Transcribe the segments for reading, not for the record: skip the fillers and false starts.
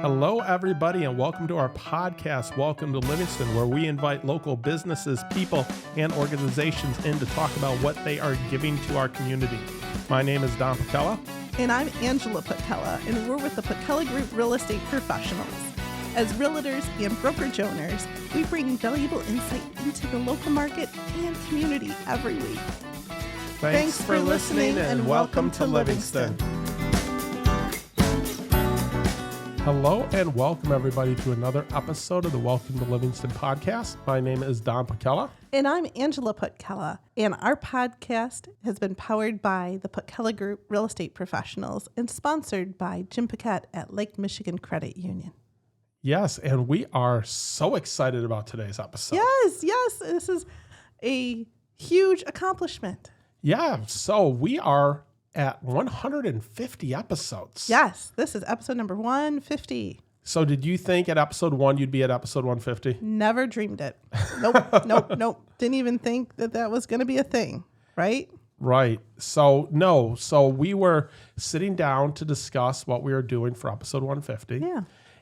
Hello, everybody, and welcome to our podcast, Welcome to Livingston, where we invite local businesses, people, and organizations in to talk about what they are giving to our community. My name is Don Patella. And I'm Angela Patella, and we're with the Patella Group Real Estate Professionals. As realtors and brokerage owners, we bring valuable insight into the local market and community every week. Thanks for listening, and welcome to Livingston. Hello and welcome everybody to another episode of the Welcome to Livingston podcast. My name is Don Patella. And I'm Angela Patella. And our podcast has been powered by the Patella Group Real Estate Professionals and sponsored by Jim Paquette at Lake Michigan Credit Union. Yes, and we are so excited about today's episode. Yes. This is a huge accomplishment. Yeah, so we are at 150 episodes. Yes, this is episode number 150. So did you think at episode 1 you'd be at episode 150? Never dreamed it. Nope. Didn't even think that was going to be a thing, right? Right. So we were sitting down to discuss what we were doing for episode 150. Yeah.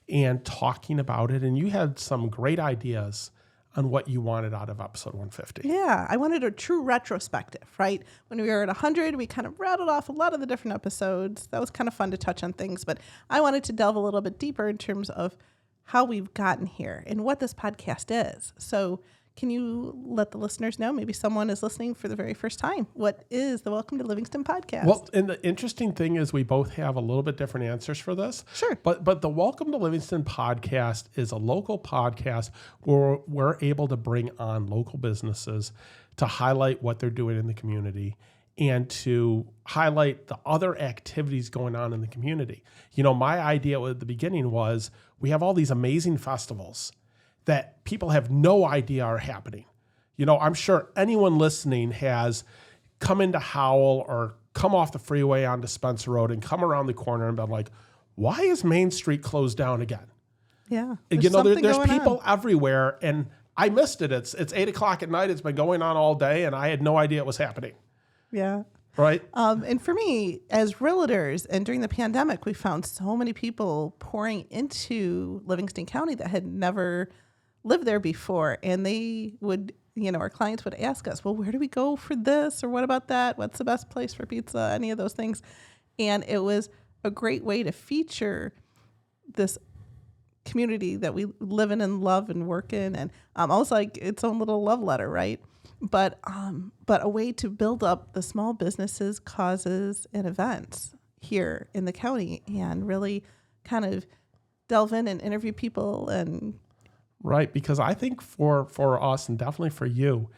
And talking about it, and you had some great ideas on what you wanted out of episode 150. Yeah, I wanted a true retrospective, right? When we were at 100, we kind of rattled off a lot of the different episodes. That was kind of fun to touch on things, but I wanted to delve a little bit deeper in terms of how we've gotten here and what this podcast is. So can you let the listeners know, maybe someone is listening for the very first time, what is the Welcome to Livingston podcast? Well, and the interesting thing is we both have a little bit different answers for this. Sure. But the Welcome to Livingston podcast is a local podcast where we're able to bring on local businesses to highlight what they're doing in the community and to highlight the other activities going on in the community. You know, my idea at the beginning was we have all these amazing festivals that people have no idea are happening. You know, I'm sure anyone listening has come into Howell or come off the freeway onto Spencer Road and come around the corner and been like, why is Main Street closed down again? Yeah. You know, there's people everywhere, and I missed it. It's 8 o'clock at night. It's been going on all day, and I had no idea it was happening. Yeah. Right. And for me, as realtors, and during the pandemic, we found so many people pouring into Livingston County that had never lived there before. And they would, our clients would ask us, well, where do we go for this? Or what about that? What's the best place for pizza? Any of those things. And it was a great way to feature this community that we live in and love and work in. And almost like its own little love letter, right? But a way to build up the small businesses, causes, and events here in the county and really kind of delve in and interview people. And right, because I think for us and definitely for you,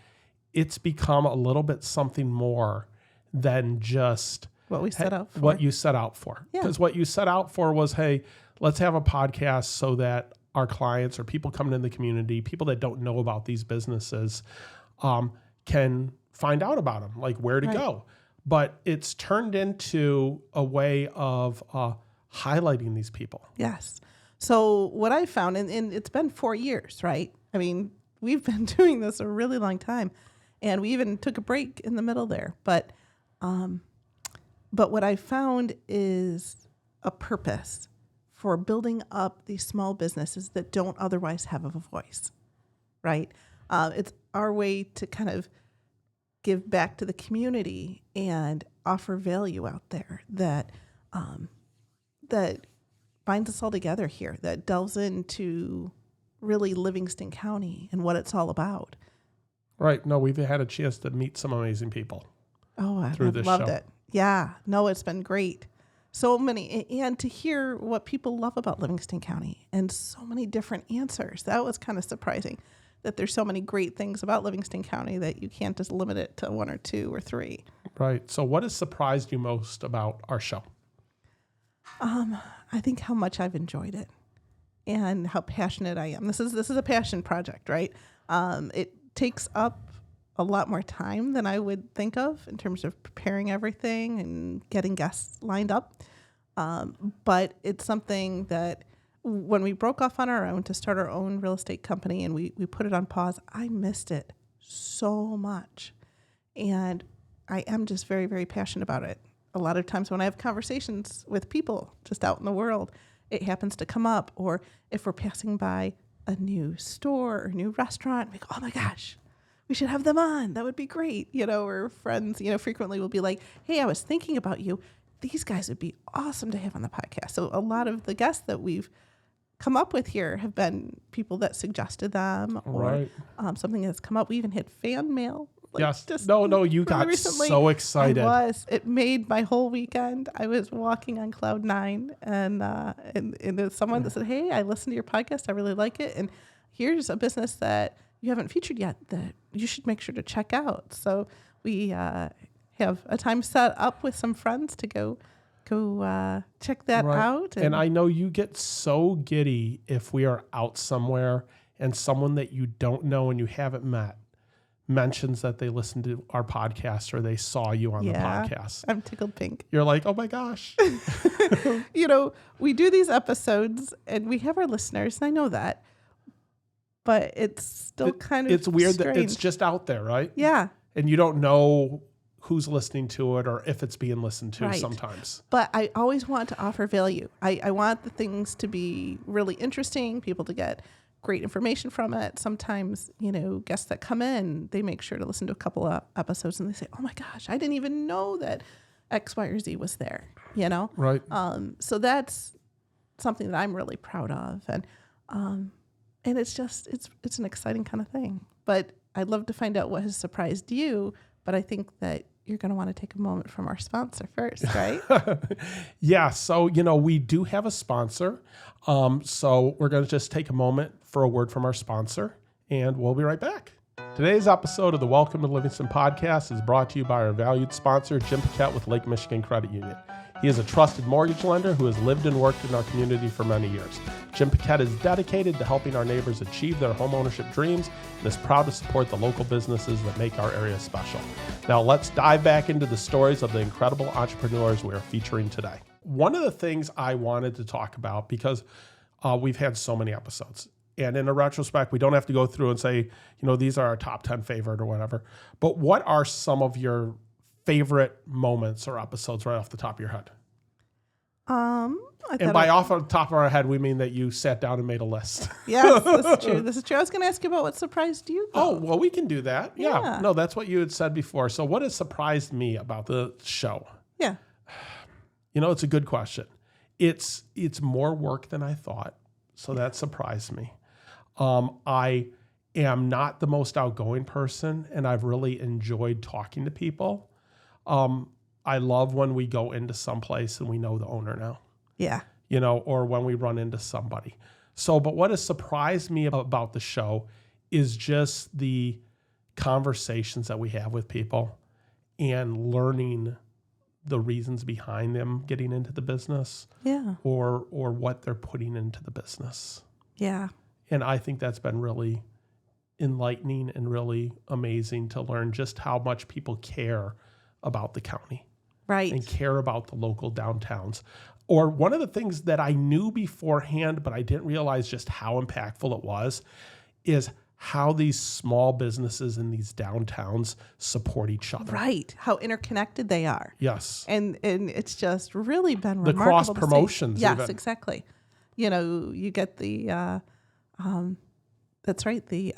it's become a little bit something more than just what we set out for. What you set out for. Yeah. Because what you set out for was, hey, let's have a podcast so that our clients or people coming in the community, people that don't know about these businesses, can find out about them, like where to go. But it's turned into a way of highlighting these people. Yes. So what I found, and it's been 4 years, right? I mean, we've been doing this a really long time, and we even took a break in the middle there. But what I found is a purpose for building up these small businesses that don't otherwise have a voice, right? It's our way to kind of give back to the community and offer value out there that binds us all together here, that delves into really Livingston County and what it's all about. Right. No, we've had a chance to meet some amazing people. Oh, I've loved it. Yeah. No, it's been great. So many, and to hear what people love about Livingston County and so many different answers. That was kind of surprising that there's so many great things about Livingston County that you can't just limit it to 1 or 2 or 3. Right. So what has surprised you most about our show? I think how much I've enjoyed it and how passionate I am. This is a passion project, right? It takes up a lot more time than I would think of in terms of preparing everything and getting guests lined up. But it's something that when we broke off on our own to start our own real estate company and we put it on pause, I missed it so much. And I am just very, very passionate about it. A lot of times when I have conversations with people just out in the world, it happens to come up, or if we're passing by a new store or new restaurant, we go, oh my gosh, we should have them on. That would be great. Or friends, frequently will be like, hey, I was thinking about you. These guys would be awesome to have on the podcast. So a lot of the guests that we've come up with here have been people that suggested them, or something that's come up. We even had fan mail. Yes. No, you got recently. So excited. It made my whole weekend. I was walking on cloud 9, and there's someone that said, hey, I listened to your podcast. I really like it. And here's a business that you haven't featured yet that you should make sure to check out. So we have a time set up with some friends to go check that out. And I know you get so giddy if we are out somewhere and someone that you don't know and you haven't met mentions that they listened to our podcast or they saw you on the podcast. I'm tickled pink. You're like, oh my gosh. We do these episodes and we have our listeners, and I know that, but it's still it's weird strange. That it's just out there, right? Yeah. And you don't know who's listening to it or if it's being listened to sometimes. But I always want to offer value. I want the things to be really interesting, people to get great information from it. Sometimes, guests that come in, they make sure to listen to a couple of episodes and they say, oh my gosh, I didn't even know that X, Y, or Z was there, Right. So that's something that I'm really proud of. And it's just, it's an exciting kind of thing. But I'd love to find out what has surprised you, but I think that you're going to want to take a moment from our sponsor first, right? Yeah. So, we do have a sponsor. So we're going to just take a moment for a word from our sponsor, and we'll be right back. Today's episode of the Welcome to Livingston podcast is brought to you by our valued sponsor, Jim Paquette with Lake Michigan Credit Union. He is a trusted mortgage lender who has lived and worked in our community for many years. Jim Paquette is dedicated to helping our neighbors achieve their homeownership dreams and is proud to support the local businesses that make our area special. Now let's dive back into the stories of the incredible entrepreneurs we are featuring today. One of the things I wanted to talk about, because we've had so many episodes, and in a retrospect, we don't have to go through and say, these are our top 10 favorite or whatever, but what are some of your favorite moments or episodes right off the top of your head? And by off the top of our head, we mean that you sat down and made a list. Yes, this is true. I was going to ask you about what surprised you. Oh, well, we can do that. Yeah. No, that's what you had said before. So what has surprised me about the show? Yeah. It's a good question. It's more work than I thought. So that surprised me. I am not the most outgoing person, and I've really enjoyed talking to people. I love when we go into some place and we know the owner now. Yeah. Or when we run into somebody. So, but what has surprised me about the show is just the conversations that we have with people and learning the reasons behind them getting into the business. Yeah. Or what they're putting into the business. Yeah. And I think that's been really enlightening and really amazing to learn just how much people care about the county. Right. And care about the local downtowns. Or one of the things that I knew beforehand, but I didn't realize just how impactful it was, is how these small businesses in these downtowns support each other. Right. How interconnected they are. Yes. And it's just really been the remarkable. The cross promotions. Yes, even. Exactly. You get the, that's right. The,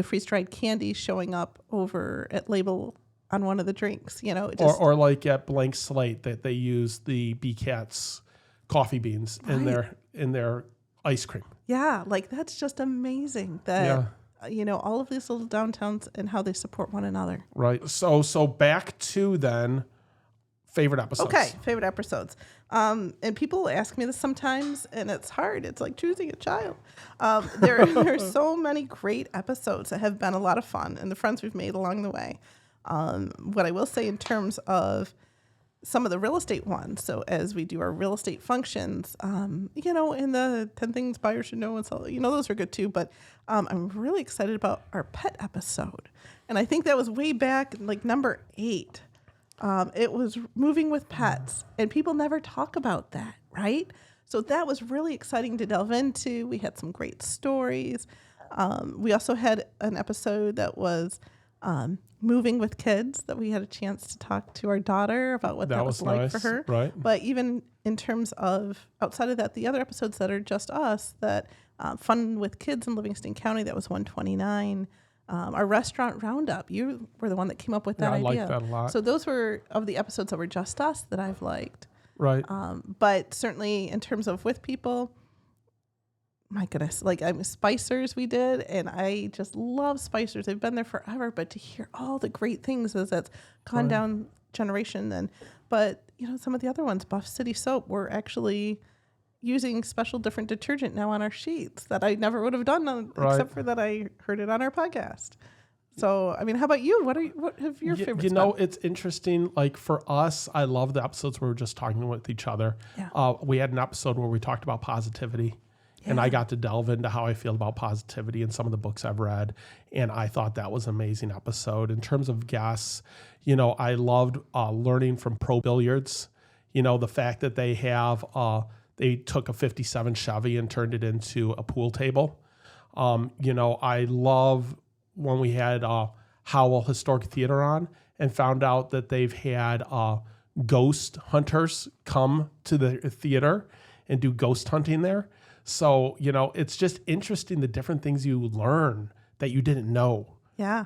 freeze-dried candy showing up over at label on one of the drinks, or like at Blank Slate that they use the BCAT's coffee beans in their ice cream. Yeah, like that's just amazing that all of these little downtowns and how they support one another. Right. So back to then favorite episodes. Okay, favorite episodes. And people ask me this sometimes, and it's hard. It's like choosing a child. There are so many great episodes that have been a lot of fun, and the friends we've made along the way. What I will say in terms of some of the real estate ones, so as we do our real estate functions, in the 10 things buyers should know and sell, those are good too, but I'm really excited about our pet episode. And I think that was way back, like number 8. It was moving with pets, and people never talk about that, right? So that was really exciting to delve into. We had some great stories. We also had an episode that was moving with kids, that we had a chance to talk to our daughter about what that was like nice, for her. right? But even in terms of outside of that, the other episodes that are just us, that Fun with Kids in Livingston County, that was 129. Our restaurant roundup, you were the one that came up with that idea. I like that a lot. So those were of the episodes that were just us that I've liked. Right. But certainly in terms of with people, my goodness, like Spicers we did, and I just love Spicers. They've been there forever, but to hear all the great things as that's gone down generation then. But, some of the other ones, Buff City Soap, we're actually using special different detergent now on our sheets that I never would have done except for that I heard it on our podcast. So, how about you? What have your favorites been? It's interesting. Like for us, I love the episodes where we're just talking with each other. Yeah. We had an episode where we talked about positivity. Yeah. And I got to delve into how I feel about positivity in some of the books I've read. And I thought that was an amazing episode. In terms of guests, I loved learning from Pro Billiards. The fact that they have, they took a 57 Chevy and turned it into a pool table. I love when we had Howell Historic Theater on and found out that they've had ghost hunters come to the theater and do ghost hunting there. So, it's just interesting the different things you learn that you didn't know. Yeah.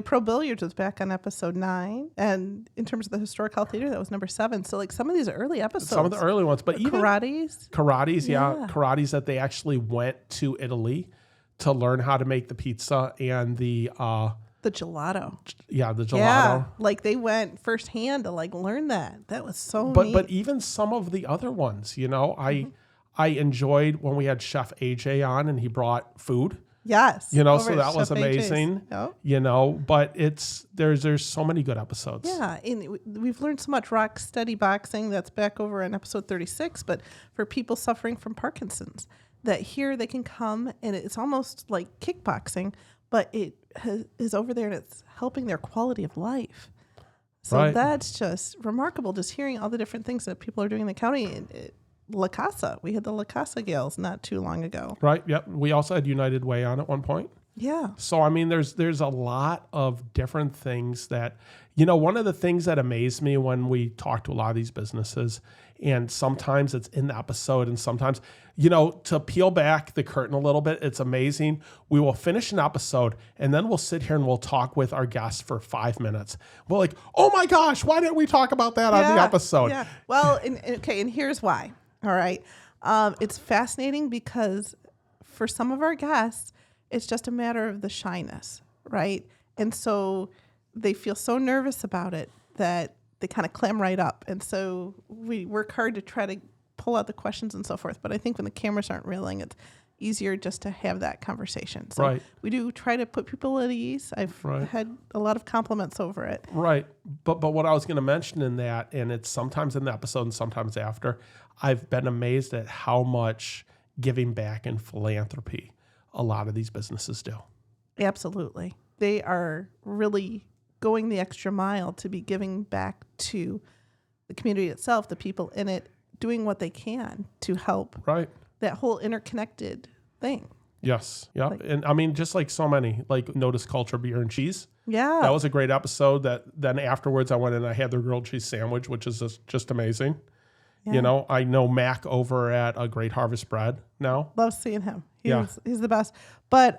Pro Billiards was back on episode 9. And in terms of the Historic Health Theater, that was number 7. So, like some of these early episodes. Some of the early ones. But even Karates, yeah. Karates that they actually went to Italy to learn how to make the pizza and the gelato. Yeah, the gelato. Yeah, like they went firsthand to learn that. That was so neat. But even some of the other ones, I enjoyed when we had Chef AJ on and he brought food. Yes. So that was amazing. Yep. But there's so many good episodes. Yeah. And we've learned so much. Rock Steady Boxing, that's back over in episode 36. But for people suffering from Parkinson's, that here they can come and it's almost like kickboxing, but it is over there and it's helping their quality of life. So that's just remarkable, just hearing all the different things that people are doing in the county. La Casa. We had the La Casa Gales not too long ago. Right. Yep. We also had United Way on at one point. Yeah. So, there's a lot of different things that, one of the things that amazed me when we talk to a lot of these businesses, and sometimes it's in the episode and sometimes, to peel back the curtain a little bit, it's amazing. We will finish an episode and then we'll sit here and we'll talk with our guests for 5 minutes. We're like, oh my gosh, why didn't we talk about that on the episode? Yeah. Well, and here's why. All right. It's fascinating because for some of our guests, it's just a matter of the shyness, right? And so they feel so nervous about it that they kind of clam right up. And so we work hard to try to pull out the questions and so forth. But I think when the cameras aren't reeling, it's easier just to have that conversation. So we do try to put people at ease. I've had a lot of compliments over it. Right. But what I was going to mention in that, and it's sometimes in the episode and sometimes after, I've been amazed at how much giving back and philanthropy a lot of these businesses do. Absolutely. They are really going the extra mile to be giving back to the community itself, the people in it, doing what they can to help that whole interconnected thing. Yes. Yeah. And just like so many, like Notice Culture Beer and Cheese. Yeah. That was a great episode. That then afterwards I went and I had their grilled cheese sandwich, which is just amazing. Yeah. I know Mac over at a Great Harvest Bread now. Love seeing him. He's the best. But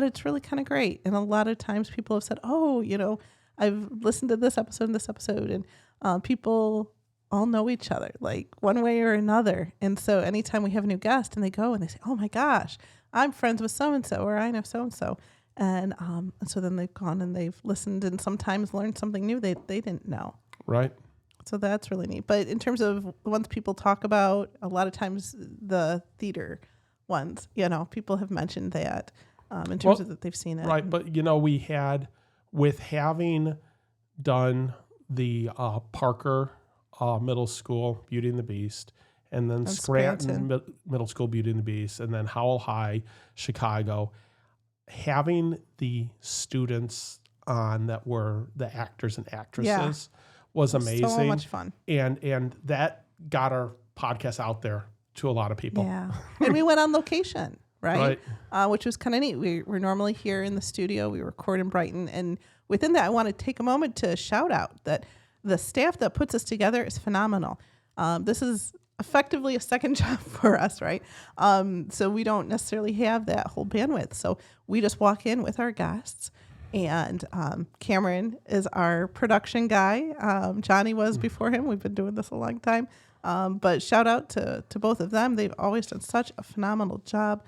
it's really kind of great. And a lot of times people have said, oh, I've listened to this episode and this episode, and people all know each other, like one way or another. And so anytime we have a new guest and they go and they say, oh my gosh, I'm friends with so-and-so, or I know so-and-so. And so then they've gone and they've listened and sometimes learned something new they didn't know. Right. So that's really neat. But in terms of the ones people talk about, a lot of times the theater ones, people have mentioned that in terms of that they've seen it. Right. But, we had, with having done the Parker Middle School Beauty and the Beast, and then Scranton Middle School Beauty and the Beast, and then Howell High, Chicago, having the students on that were the actors and actresses was amazing. So much fun. And that got our podcast out there to a lot of people. Yeah. And we went on location, right? Which was kind of neat. We're normally here in the studio. We record in Brighton. And within that, I want to take a moment to shout out that the staff that puts us together is phenomenal. This is effectively a second job for us, right? So we don't necessarily have that whole bandwidth. So we just walk in with our guests. And Cameron is our production guy. Johnny was before him. We've been doing this a long time. But shout out to both of them. They've always done such a phenomenal job.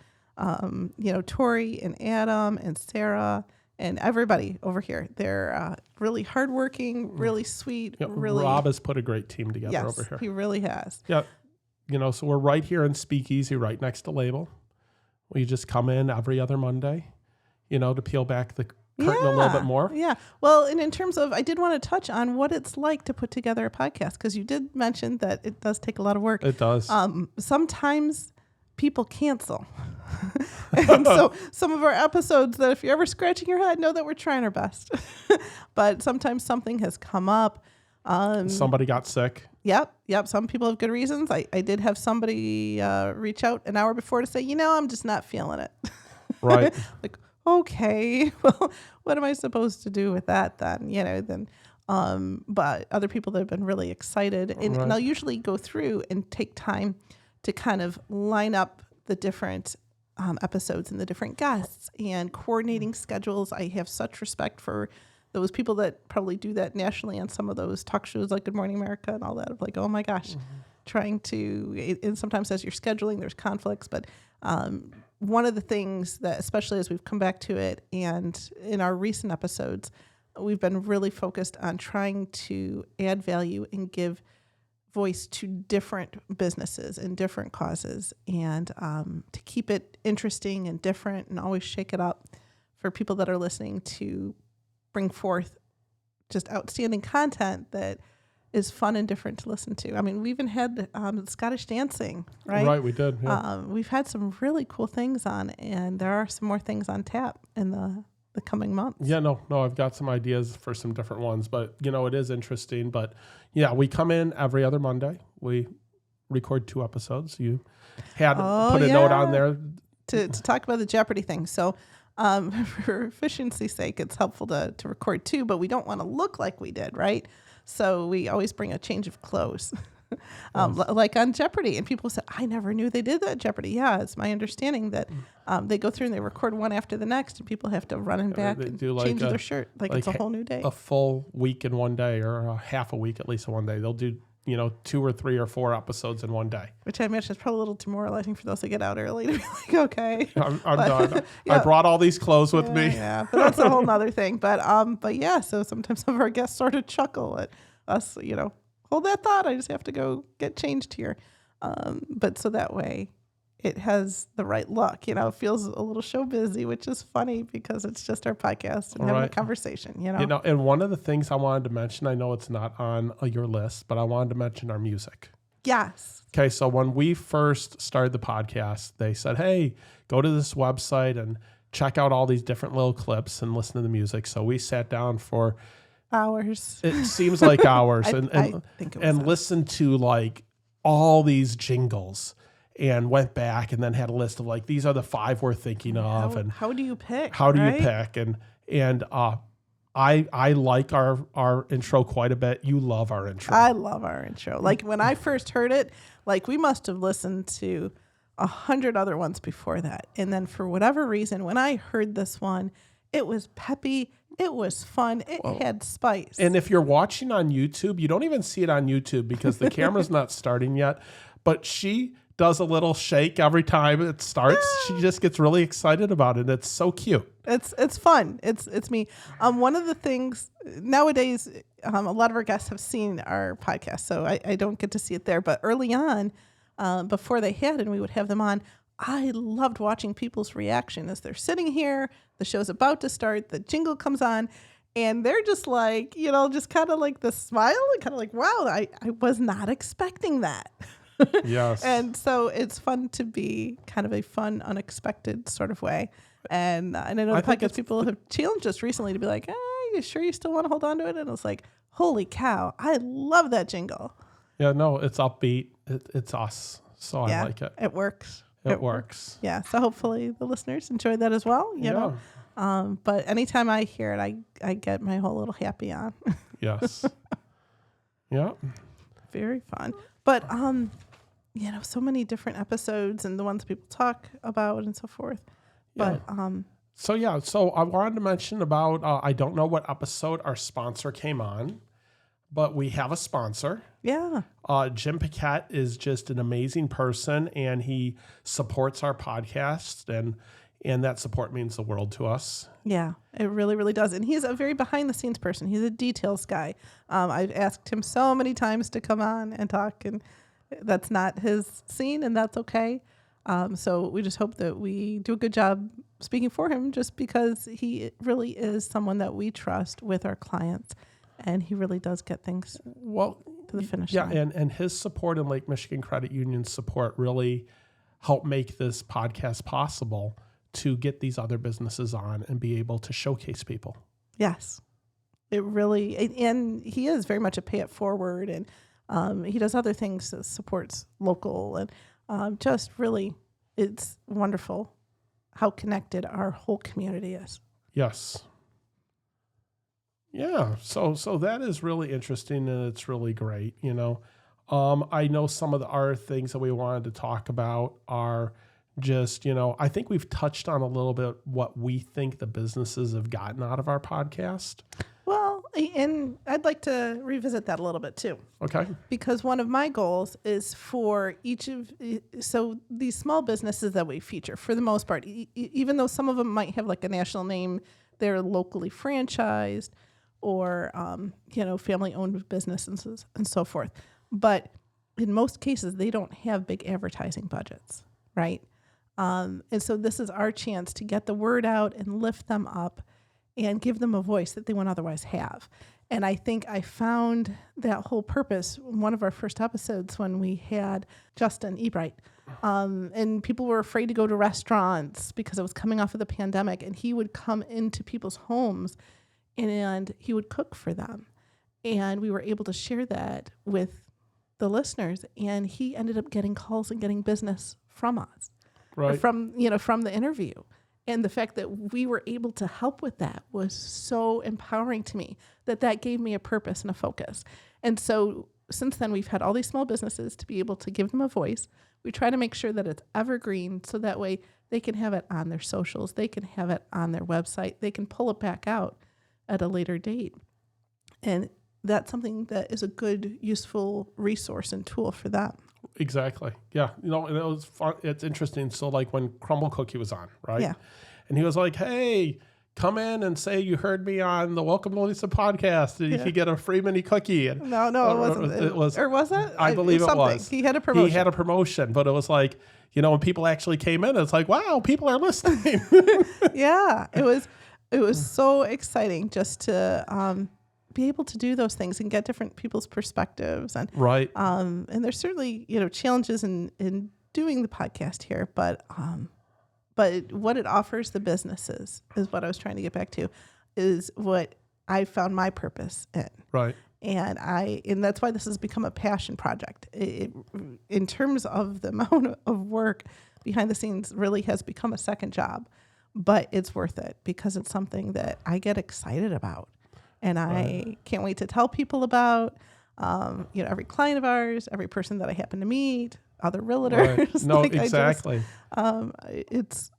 Tori and Adam and Sarah and everybody over here. They're really hardworking, really sweet. Really, Rob has put a great team together over here. He really has. Yeah. So we're right here in Speakeasy, right next to Label. We just come in every other Monday, to peel back the curtain a little bit more. Yeah. Well, and in terms of, I did want to touch on what it's like to put together a podcast, because you did mention that it does take a lot of work. It does. Sometimes people cancel. And so some of our episodes that if you're ever scratching your head, know that we're trying our best. But sometimes something has come up. Somebody got sick. Yep. Some people have good reasons. I did have somebody reach out an hour before to say, I'm just not feeling it. Right. Like, okay, well, what am I supposed to do with that then? But other people that have been really excited, and I'll usually go through and take time to kind of line up the different episodes and the different guests and coordinating schedules. I have such respect for those people that probably do that nationally on some of those talk shows like Good Morning America and all that. Of like, oh my gosh, trying to, and sometimes as you're scheduling, there's conflicts, but one of the things that, especially as we've come back to it and in our recent episodes, we've been really focused on trying to add value and give voice to different businesses and different causes, and to keep it interesting and different and always shake it up for people that are listening to bring forth just outstanding content that is fun and different to listen to. I mean, we even had Scottish dancing, right? Right, we did. Yeah. We've had some really cool things on, and there are some more things on tap in the coming months. Yeah, no, I've got some ideas for some different ones, but it is interesting. But yeah, we come in every other Monday. We record 2 episodes. You had put a note on there to talk about the Jeopardy thing. So for efficiency's sake, it's helpful to record 2, but we don't want to look like we did, right? So we always bring a change of clothes, like on Jeopardy. And people say, I never knew they did that at Jeopardy. Yeah, it's my understanding that they go through and they record one after the next, and people have to run and back and change their shirt like it's a whole new day. A full week in one day, or a half a week at least in one day. They'll do 2 or 3 or 4 episodes in one day. Which I imagine is probably a little demoralizing for those that get out early to be like, okay. I'm done. Yeah. I brought all these clothes with me. Yeah, but that's a whole nother thing. But yeah, so sometimes some of our guests sort of chuckle at us, hold that thought. I just have to go get changed here. But so that way it has the right look, it feels a little show busy, which is funny because it's just our podcast and having a conversation, And one of the things I wanted to mention, I know it's not on your list, but I wanted to mention our music. Yes. Okay. So when we first started the podcast, they said, hey, go to this website and check out all these different little clips and listen to the music. So we sat down for hours. It seems like hours I think it was listened to like all these jingles and went back and then had a list of like, these are the 5 we're thinking of. And how do you pick? How do you pick? And I like our intro quite a bit. You love our intro. I love our intro. Like when I first heard it, like we must have listened to 100 other ones before that. And then for whatever reason, when I heard this one, it was peppy. It was fun. It had spice. And if you're watching on YouTube, you don't even see it on YouTube because the camera's not starting yet. But she does a little shake every time it starts. She just gets really excited about it. It's so cute. It's fun. It's me. One of the things nowadays, a lot of our guests have seen our podcast, so I don't get to see it there. But early on, before they had, and we would have them on, I loved watching people's reaction as they're sitting here. The show's about to start. The jingle comes on. And they're just like, just kind of like the smile and kind of like, wow, I was not expecting that. Yes. And so it's fun to be kind of a fun, unexpected sort of way. And I know the podcast people have challenged us recently to be like, you sure you still want to hold on to it? And it's like, holy cow, I love that jingle. Yeah, no, it's upbeat. It's us. So I like it. It works. It works. Yeah. So hopefully the listeners enjoy that as well. You know. But anytime I hear it, I get my whole little happy on. Yes. Yeah. Very fun. But you know, so many different episodes and the ones people talk about and so forth. Yeah. But So I wanted to mention about I don't know what episode our sponsor came on, but we have a sponsor. yeah. Jim Paquette is just an amazing person, and he supports our podcast, and that support means the world to us. Yeah, it really, really does. And he's a very behind the scenes person. He's a details guy. I've asked him so many times to come on and talk, and that's not his scene, and that's okay. So we just hope that we do a good job speaking for him, just because he really is someone that we trust with our clients, and he really does get things to the finish line. Yeah, and his support and Lake Michigan Credit Union's support really helped make this podcast possible to get these other businesses on and be able to showcase people. Yes, it really, and he is very much a pay it forward, and he does other things that supports local, and just really, it's wonderful how connected our whole community is. Yes. Yeah, so that is really interesting, and it's really great. You know, I know some of the other things that we wanted to talk about are just, you know, I think we've touched on a little bit what we think the businesses have gotten out of our podcast. Well, and I'd like to revisit that a little bit too. Okay. Because one of my goals is for so these small businesses that we feature, for the most part, even though some of them might have like a national name, they're locally franchised or, you know, family-owned businesses and so forth. But in most cases, they don't have big advertising budgets, right? And so this is our chance to get the word out and lift them up and give them a voice that they wouldn't otherwise have. And I think I found that whole purpose in one of our first episodes when we had Justin Ebright. And people were afraid to go to restaurants because it was coming off of the pandemic, and he would come into people's homes and he would cook for them. And we were able to share that with the listeners, and he ended up getting calls and getting business from us, Right. from the interview. And the fact that we were able to help with that was so empowering to me, that gave me a purpose and a focus. And so since then, we've had all these small businesses to be able to give them a voice. We try to make sure that it's evergreen, so that way they can have it on their socials, they can have it on their website, they can pull it back out at a later date. And that's something that is a good, useful resource and tool for them. Exactly. Yeah. You know, and it was fun. It's interesting. So like when Crumble Cookie was on, right? Yeah. And he was like, hey, come in and say you heard me on the Welcome to Lisa podcast. And you could get a free mini cookie. And No, it wasn't. It was, or was it? I believe it was. He had a promotion. He had a promotion, but it was like, you know, when people actually came in, it's like, wow, people are listening. Yeah. It was so exciting just to be able to do those things and get different people's perspectives. And Right. And there's certainly, you know, challenges in doing the podcast here, but what it offers the businesses is what I was trying to get back to, is what I found my purpose in. Right. And that's why this has become a passion project. In terms of the amount of work behind the scenes, really has become a second job, but it's worth it because it's something that I get excited about, and I can't wait to tell people about. You know, every client of ours, every person that I happen to meet, other realtors. Right. No, like exactly. It's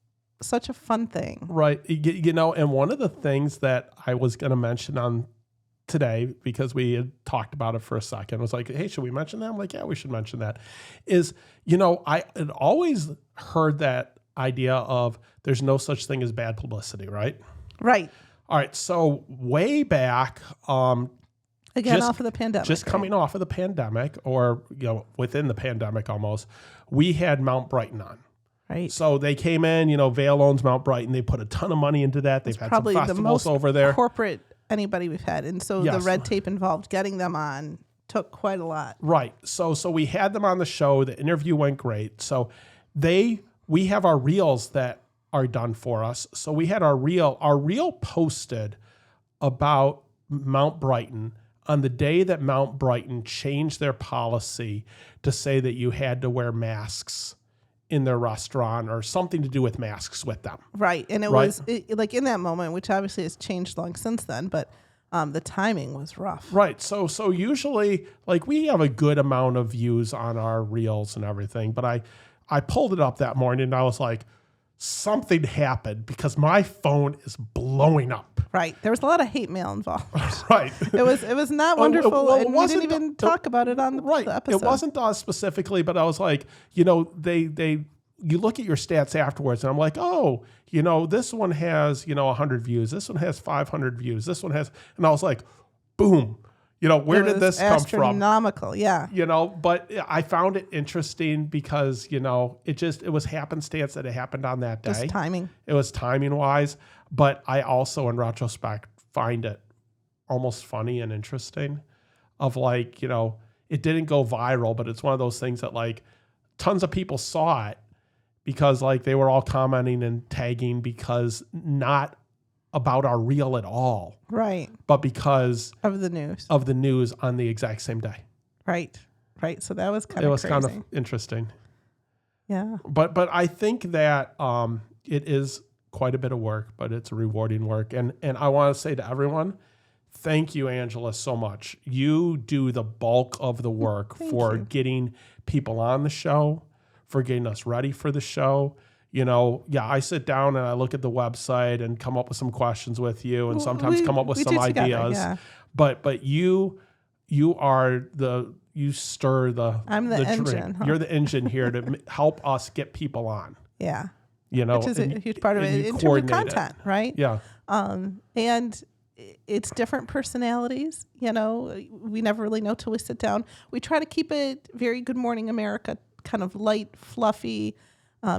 such a fun thing. Right. You know, and one of the things that I was going to mention on today, because we had talked about it for a second, was like, hey, should we mention that? I'm like, yeah, we should mention that. Is, you know, I had always heard that idea of there's no such thing as bad publicity, right? Right. All right. So way back, Again, off of the pandemic. Just coming off of the pandemic, or, you know, within the pandemic almost, we had Mount Brighton on. Right. So they came in, you know, Vail owns Mount Brighton. They put a ton of money into that. They've had some festivals the most over there. Corporate anybody we've had. And so the red tape involved getting them on took quite a lot. Right. So we had them on the show. The interview went great. So we have our reels that are done for us. So we had our reel posted about Mount Brighton on the day that Mount Brighton changed their policy to say that you had to wear masks in their restaurant or something to do with masks with them. Right. And it was like in that moment, which obviously has changed long since then, but the timing was rough. Right. So usually like we have a good amount of views on our reels and everything, but I pulled it up that morning and I was like, something happened because my phone is blowing up. Right. There was a lot of hate mail involved. Right. It was not wonderful. Well, and we didn't even talk about it on the episode. It wasn't us specifically, but I was like, you know, you look at your stats afterwards and I'm like, oh, you know, this one has, you know, 100 views. This one has 500 views. This one has, and I was like, boom. You know, where did this come from? Astronomical, yeah. You know, but I found it interesting because, you know, it was happenstance that it happened on that day. Just timing. It was timing wise. But I also, in retrospect, find it almost funny and interesting of like, you know, it didn't go viral, but it's one of those things that like tons of people saw it because like they were all commenting and tagging because not about our reel at all. Right. But because of the news on the exact same day. Right. Right. So that was kind of crazy. Kind of interesting. Yeah. But I think that it is quite a bit of work, but it's rewarding work. And I want to say to everyone, thank you, Angela, so much. You do the bulk of the work for getting people on the show, for getting us ready for the show. You know, yeah, I sit down and I look at the website and come up with some questions with you and sometimes come up with some ideas. Together, yeah. But you stir the I'm the engine. Huh? You're the engine here to help us get people on. Yeah. You know, which is a huge part of it in terms of content, right? Yeah. And it's different personalities. You know, we never really know till we sit down. We try to keep it very Good Morning America, kind of light, fluffy,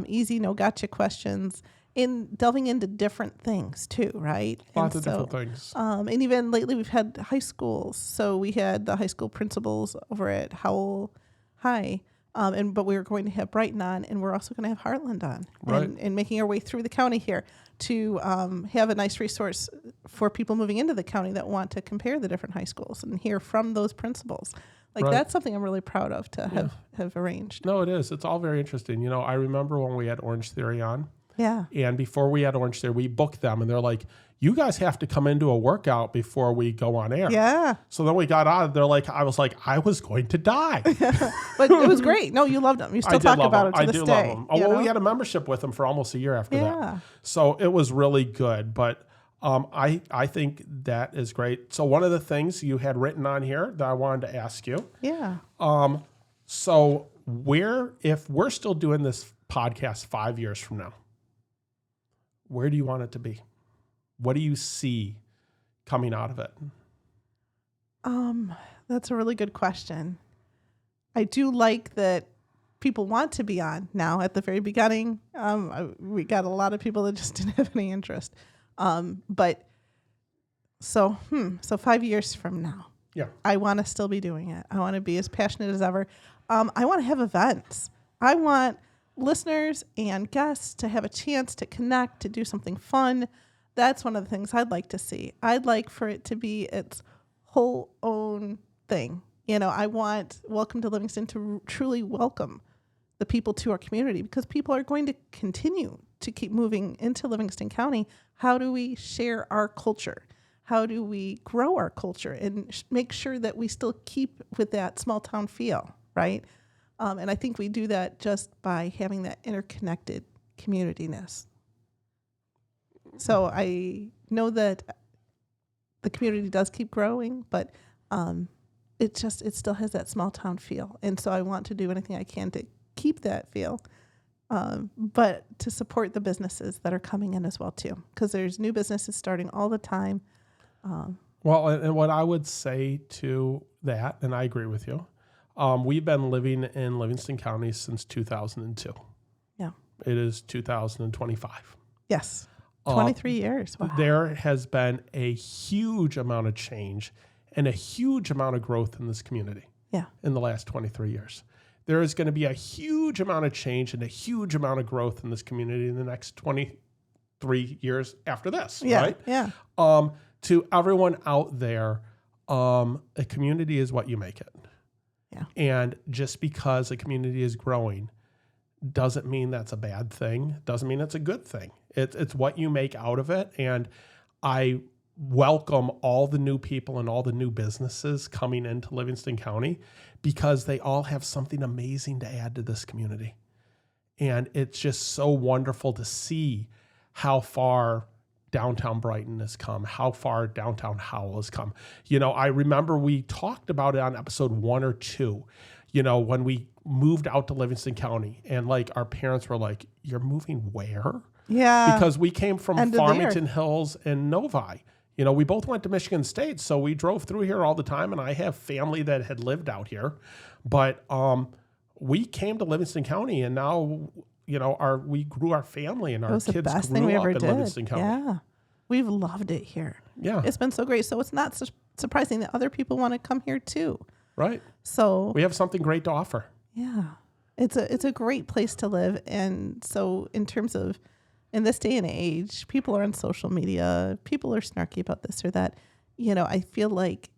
easy, no gotcha questions, in delving into different things too, right? Lots of different things. And even lately we've had high schools. So we had the high school principals over at Howell High, but we were going to have Brighton on, and we're also going to have Heartland on, right. and making our way through the county here to have a nice resource for people moving into the county that want to compare the different high schools and hear from those principals. Like right. That's something I'm really proud of to have arranged. No, it is. It's all very interesting. You know, I remember when we had Orange Theory on. Yeah. And before we had Orange Theory, we booked them and they're like, you guys have to come into a workout before we go on air. Yeah. So then we got on. They're like, I was going to die. But it was great. No, you loved them. You still talk about it to this day. I do love them. Oh, well, we had a membership with them for almost a year after that. So it was really good. But I think that is great. So one of the things you had written on here that I wanted to ask you. Yeah. So if we're still doing this podcast 5 years from now, where do you want it to be? What do you see coming out of it? That's a really good question. I do like that people want to be on now. At the very beginning, we got a lot of people that just didn't have any interest. But so 5 years from now, I want to still be doing it. I want to be as passionate as ever. I want to have events. I want listeners and guests to have a chance to connect, to do something fun. That's one of the things I'd like to see. I'd like for it to be its whole own thing. You know, I want Welcome to Livingston to truly welcome the people to our community, because people are going to continue to keep moving into Livingston County. How do we share our culture? How do we grow our culture and make sure that we still keep with that small town feel, right? And I think we do that just by having that interconnected community-ness. So I know that the community does keep growing, but it still has that small town feel. And so I want to do anything I can to keep that feel, but to support the businesses that are coming in as well too, because there's new businesses starting all the time. Well, and what I would say to that, and I agree with you, we've been living in Livingston County since 2002. Yeah. It is 2025. Yes. 23 years. Wow. There has been a huge amount of change and a huge amount of growth in this community. Yeah. In the last 23 years. There is going to be a huge amount of change and a huge amount of growth in this community in the next 23 years after this, right? Yeah. To everyone out there, a community is what you make it. Yeah. And just because a community is growing doesn't mean that's a bad thing. Doesn't mean it's a good thing. It's what you make out of it. And I welcome all the new people and all the new businesses coming into Livingston County because they all have something amazing to add to this community. And it's just so wonderful to see how far downtown Brighton has come, how far downtown Howell has come. I remember we talked about it on episode 1 or 2, when we moved out to Livingston County, and like our parents were like, "You're moving where?" Yeah. Because we came from End of the Farmington Hills and Novi. We both went to Michigan State, so we drove through here all the time, and I have family that had lived out here. But we came to Livingston County, and now, we grew our family, and our kids grew up in Livingston County. Yeah. We've loved it here. Yeah. It's been so great. So it's not surprising that other people want to come here too. Right. So we have something great to offer. Yeah. It's a great place to live. And so in terms of, in this day and age, people are on social media, people are snarky about this or that. I feel like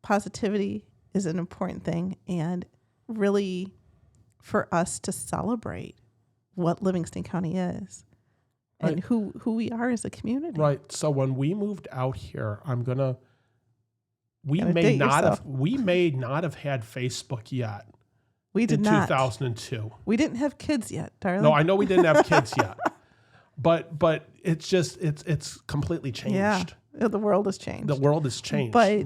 positivity is an important thing, and really for us to celebrate what Livingston County is and who we are as a community. Right. So when we moved out here, we may not have had Facebook yet. We did in not. 2002. We didn't have kids yet, darling. No, I know we didn't have kids yet. But it's just it's completely changed. Yeah. The world has changed. The world has changed. But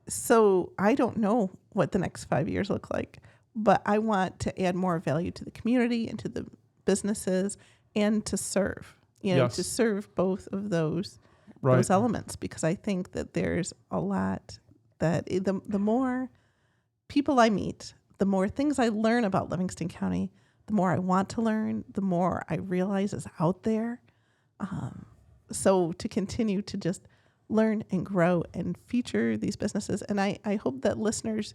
so I don't know what the next 5 years look like, but I want to add more value to the community and to the businesses and to serve, to serve both of those elements, because I think that there's a lot that the more people I meet, the more things I learn about Livingston County, the more I want to learn, the more I realize is out there. So to continue to just learn and grow and feature these businesses. And I hope that listeners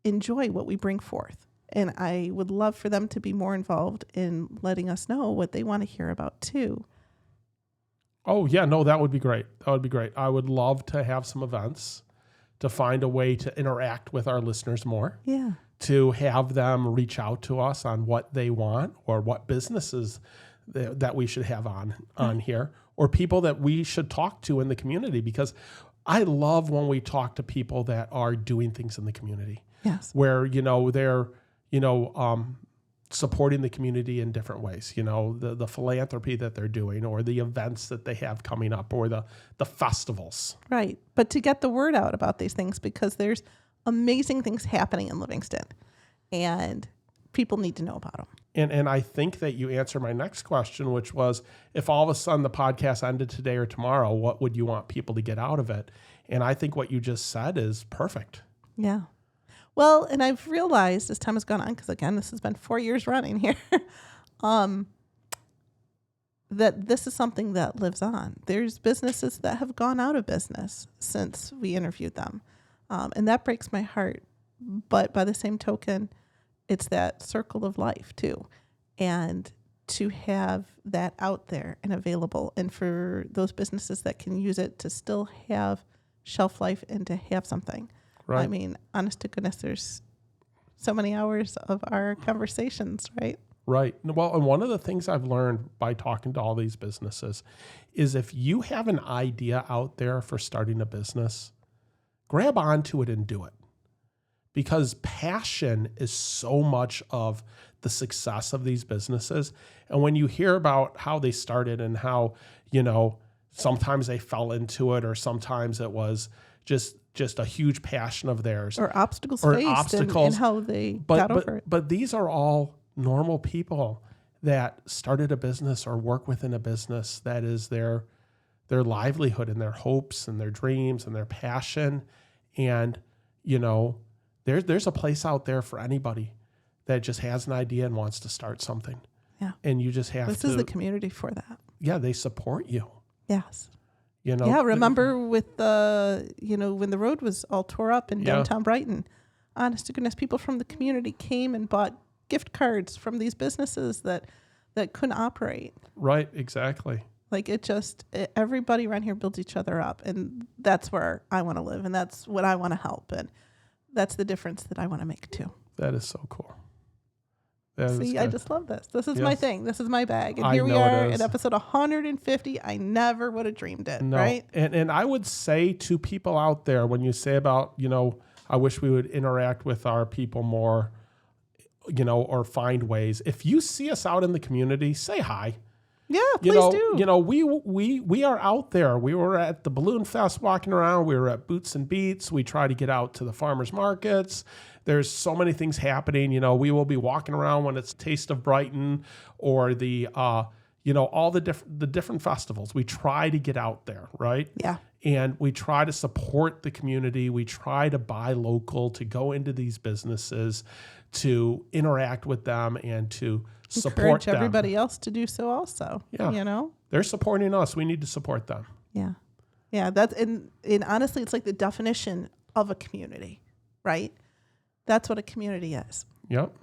enjoy what we bring forth. And I would love for them to be more involved in letting us know what they want to hear about too. Oh, yeah, no, that would be great. That would be great. I would love to have some events to find a way to interact with our listeners more. Yeah. To have them reach out to us on what they want or what businesses that we should have on here, or people that we should talk to in the community, because I love when we talk to people that are doing things in the community. Yes. Where, they're, supporting the community in different ways, the philanthropy that they're doing, or the events that they have coming up, or the festivals. Right. But to get the word out about these things, because there's amazing things happening in Livingston and people need to know about them. And I think that you answered my next question, which was, if all of a sudden the podcast ended today or tomorrow, what would you want people to get out of it? And I think what you just said is perfect. Yeah. Well, and I've realized as time has gone on, because again, this has been 4 years running here, that this is something that lives on. There's businesses that have gone out of business since we interviewed them. And that breaks my heart. But by the same token, it's that circle of life too. And to have that out there and available, and for those businesses that can use it to still have shelf life and to have something. Right. I mean, honest to goodness, there's so many hours of our conversations, right? Right. Well, and one of the things I've learned by talking to all these businesses is if you have an idea out there for starting a business, grab onto it and do it. Because passion is so much of the success of these businesses. And when you hear about how they started and how, sometimes they fell into it, or sometimes it was just a huge passion of theirs. Or obstacles faced and how they got over it. But these are all normal people that started a business or work within a business that is their livelihood and their hopes and their dreams and their passion. And, there's a place out there for anybody that just has an idea and wants to start something. Yeah. And you just have This is the community for that. Yeah, they support you. Yes. Yeah, remember with when the road was all tore up in downtown Brighton, honest to goodness, people from the community came and bought gift cards from these businesses that couldn't operate. Right, exactly. Like everybody around here builds each other up, and that's where I want to live, and that's what I want to help, and that's the difference that I want to make too. That is so cool. See, I just love this. This is my thing. This is my bag. And here we know are it is. at episode 150. I never would have dreamed it, right? And I would say to people out there, when you say about, I wish we would interact with our people more, or find ways. If you see us out in the community, say hi. Yeah, please do. We are out there. We were at the Balloon Fest walking around. We were at Boots and Beats. We try to get out to the farmers markets. There's so many things happening. We will be walking around when it's Taste of Brighton or the, all the different festivals. We try to get out there, right? Yeah. And we try to support the community. We try to buy local, to go into these businesses, to interact with them, and to support encourage them. Everybody else to do so also. Yeah. They're supporting us. We need to support them. Yeah. Yeah. And honestly, it's like the definition of a community, right? That's what a community is. Yep.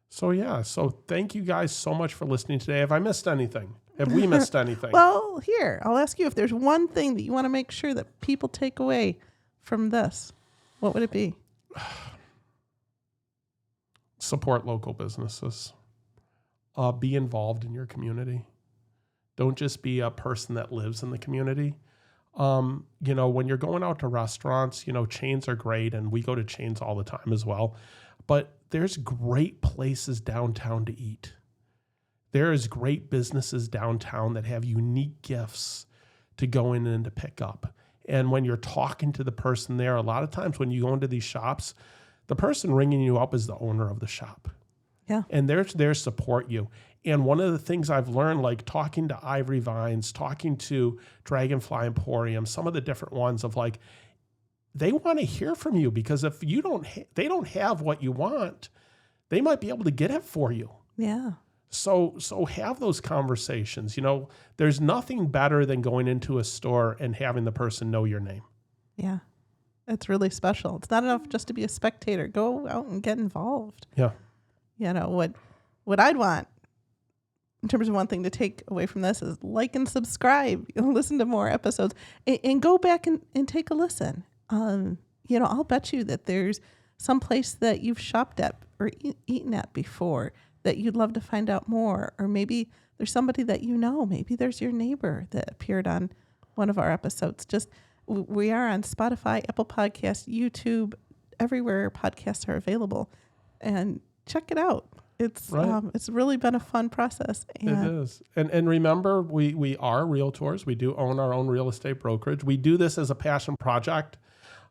So thank you guys so much for listening today. Have I missed anything? Have we missed anything? Well, here, I'll ask you, if there's one thing that you want to make sure that people take away from this, what would it be? Support local businesses. Be involved in your community. Don't just be a person that lives in the community. When you're going out to restaurants, chains are great, and we go to chains all the time as well. But there's great places downtown to eat. There is great businesses downtown that have unique gifts to go in and to pick up. And when you're talking to the person there, a lot of times when you go into these shops, the person ringing you up is the owner of the shop. Yeah. And they're there to support you. And one of the things I've learned, like talking to Ivory Vines, talking to Dragonfly Emporium, some of the different ones of like, they want to hear from you, because if you they don't have what you want, they might be able to get it for you. Yeah. So have those conversations. There's nothing better than going into a store and having the person know your name. Yeah. It's really special. It's not enough just to be a spectator. Go out and get involved. Yeah. What I'd want in terms of one thing to take away from this is like and subscribe, listen to more episodes, and go back and take a listen. I'll bet you that there's some place that you've shopped at or eaten at before that you'd love to find out more. Or maybe there's somebody that maybe there's your neighbor that appeared on one of our episodes. We are on Spotify, Apple Podcasts, YouTube, everywhere podcasts are available. And check it out. It's really been a fun process. It is. And remember, we are realtors. We do own our own real estate brokerage. We do this as a passion project.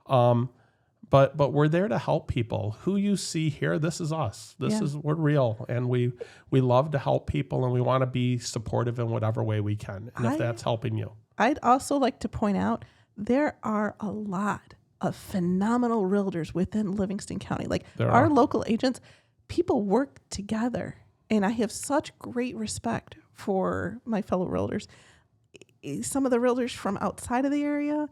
But we're there to help people. Who you see here, this is us. We're real. And we love to help people, and we want to be supportive in whatever way we can. And if that's helping you. I'd also like to point out, there are a lot of phenomenal realtors within Livingston County. Like our local agents, people work together, and I have such great respect for my fellow realtors. Some of the realtors from outside of the area,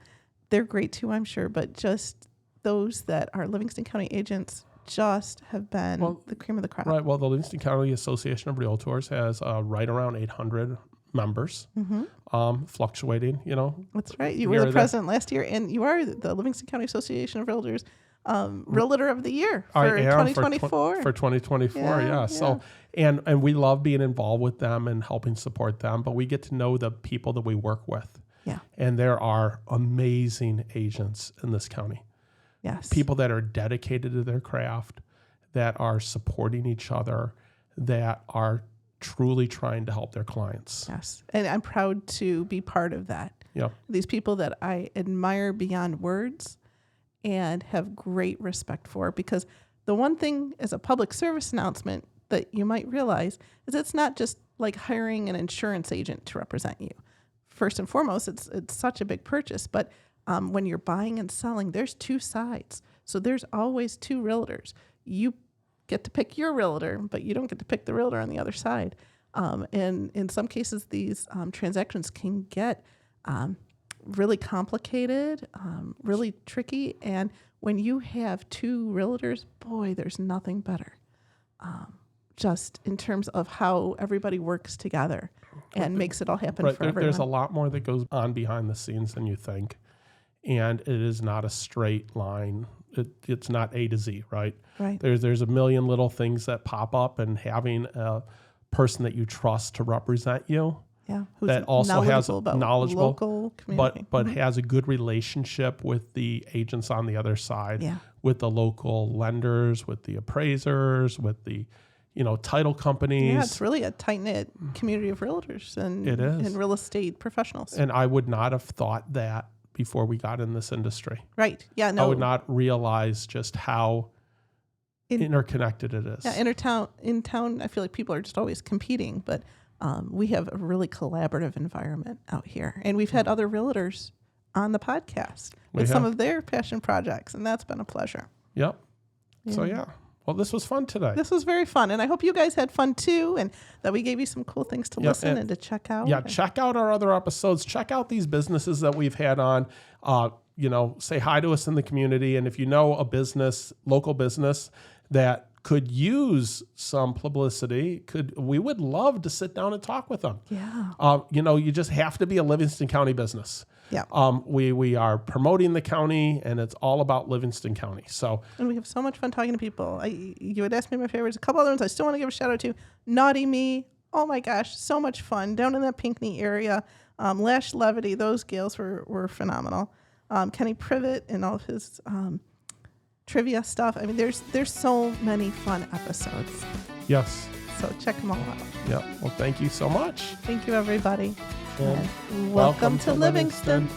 they're great too, I'm sure, but just those that are Livingston County agents just have been the cream of the crop. Right. Well, the Livingston County Association of Realtors has right around 800 members, fluctuating, That's right. You were the president last year, and you are the Livingston County Association of Realtors Realtor of the Year for 2024. For 2024, yeah. So, and we love being involved with them and helping support them, but we get to know the people that we work with. Yeah. And there are amazing agents in this county. Yes. People that are dedicated to their craft, that are supporting each other, that are truly trying to help their clients. Yes. And I'm proud to be part of that. Yeah. These people that I admire beyond words and have great respect for, because the one thing as a public service announcement that you might realize is it's not just like hiring an insurance agent to represent you. First and foremost, it's such a big purchase, but when you're buying and selling, there's two sides. So there's always two realtors. You get to pick your realtor, but you don't get to pick the realtor on the other side. And in some cases, these transactions can get really complicated, really tricky. And when you have two realtors, boy, there's nothing better. Just in terms of how everybody works together and makes it all happen for everyone. There's a lot more that goes on behind the scenes than you think. And it is not a straight line. it's not A to Z, right? Right. There's a million little things that pop up, and having a person that you trust to represent you, Yeah. Who's that also has about knowledgeable, local community. but has a good relationship with the agents on the other side, Yeah. with the local lenders, with the appraisers, with the title companies. Yeah, it's really a tight-knit community of realtors and, It is. and real estate professionals. And I would not have thought that before we got in this industry. Right. Yeah, no. I would not realize just how interconnected it is. Yeah, in town, I feel like people are just always competing, but we have a really collaborative environment out here. And we've had other realtors on the podcast with some of their passion projects, and that's been a pleasure. Yep. So, yeah. Well, this was fun today. This was very fun, and I hope you guys had fun too, and that we gave you some cool things to listen and to check out. Yeah, check out our other episodes. Check out these businesses that we've had on. Say hi to us in the community, and if you know a business, local business that could use some publicity, we would love to sit down and talk with them. Yeah. You just have to be a Livingston County business. Yeah. We are promoting the county, and it's all about Livingston County. So, and we have so much fun talking to people. You would ask me my favorites. A couple other ones I still want to give a shout out to. Naughty Me. Oh my gosh, so much fun down in that Pinckney area. Lash Levity. Those gals were phenomenal. Kenny Privet and all of his trivia stuff. I mean, there's so many fun episodes. yes. So check them all out. Yeah. Well, thank you so much. Thank you, everybody. And Welcome to Livingston.